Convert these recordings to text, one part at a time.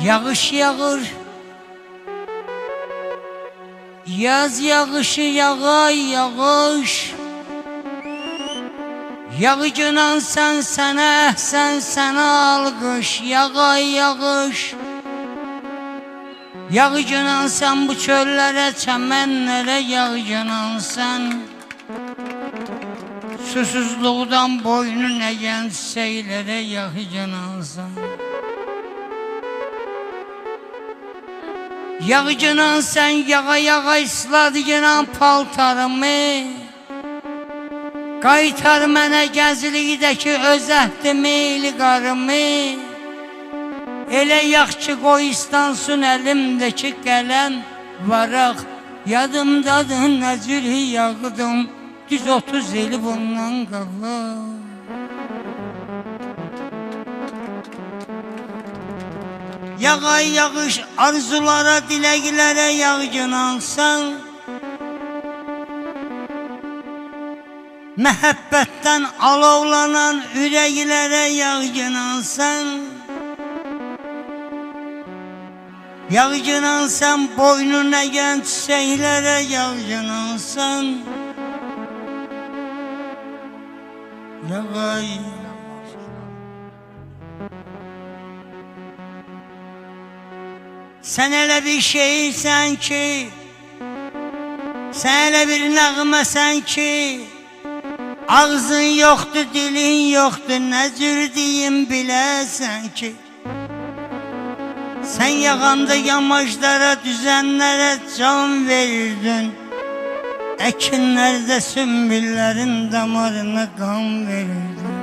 Yağış yağır, yaz yağışı yağay yağış. Yağıcınan sen sənə, sən sənə alqış, yağay yağış. Yağıcınan sen bu çöllərə, çəmənlərə, yağıcınan sen susuzluqdan boynun əgən çiçəklərə, yağıcınan sen. Yağıcınan sen yağa yağa isladıcınan paltarımı. Qaytar mənə gəzlikdəki öz əhdimi, ilqarımı. Elə yax ki qoyustansun əlimdəki qələm varaq. Yadımdadır nə cür yağdım, düz 30 il bundan qabaq. Yağay yağış arzulara, diləklərə yağcınansan. Məhəbbətdən alovlanan ürəklərə yağcınansan. Yağcınansan boynun əgən çiçəklərə yağcınansan. Yağay sən elə bir şeysən ki, sən elə bir nəğməsən ki, ağzın yoxdur, dilin yoxdur, nə cür deyim biləsən ki. Sən yağanda yamaclara, düzənlərə can verirdin. Əkinlərdə sümbüllərin damarına qan verirdin.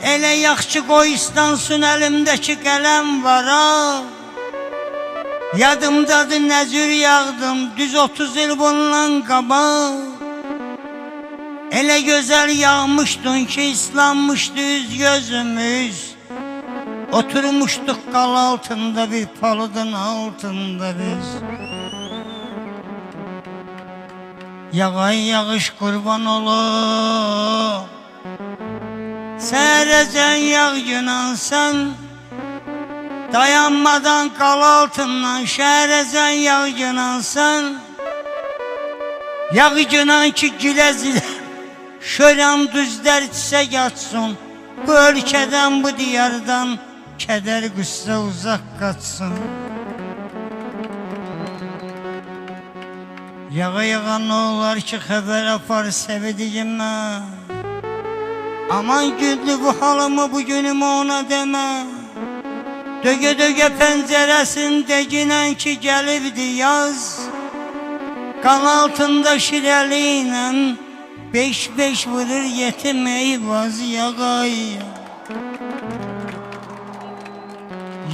Elə yaxşı qoyustansun əlimdəki qələm var ha. Yadımdadır nə cür yağdım, düz 30 il bundan qabaq. Elə gözəl yağmışdın ki, islanmışdı üz gözümüz. Oturmuşduq qal altında bir palıdın altında biz. Yağay yağış qurban olur, sərəcən yağcınansan. Dayanmadan qal altından şəhərəcən yağcınansan. Yağcınan ki giləzilə şöran düzlər çiçək açsın. Bu ölkədən, bu diyardan kədər qüssə uzaq qaçsın. Yağa yağa nə olar ki xəbər apar sevdiyimə. Aman güldü bu halımı, bu günümü ona demə. Dögə dögə pəncərəsində ginən ki gəlibdi yaz. Qan altında şirəli ilə 5-5 vurur yetim eyvaz yağay.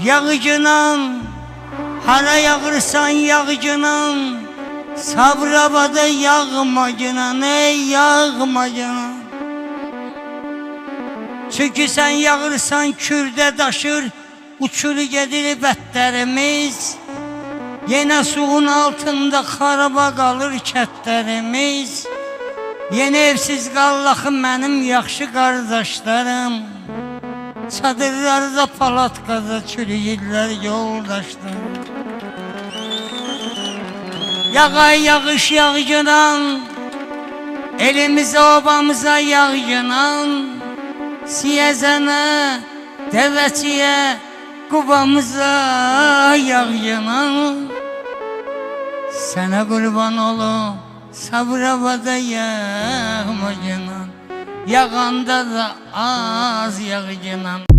Yağıcınan, hara yağırsan yağıcınan. Sabrabada yağmacınan, ey yağmacınan. Çünki sən yağırsan kürdə daşır, uçur gedir bətlərimiz. Yenə suyun altında xaraba qalır kətlərimiz. Yenə evsiz qallaxı mənim yaxşı qardaşlarım. Çadırlarda, palatkada çürüyürlər yoldaşlarım. Yağay yağış yağcınan, elimizə obamıza yağcınan. Siyəzənə, dəvəçiyə, qubamıza yağcınan. Sənə qurban olum, sabrabada yağmacınan. Yağanda da az yağcınan.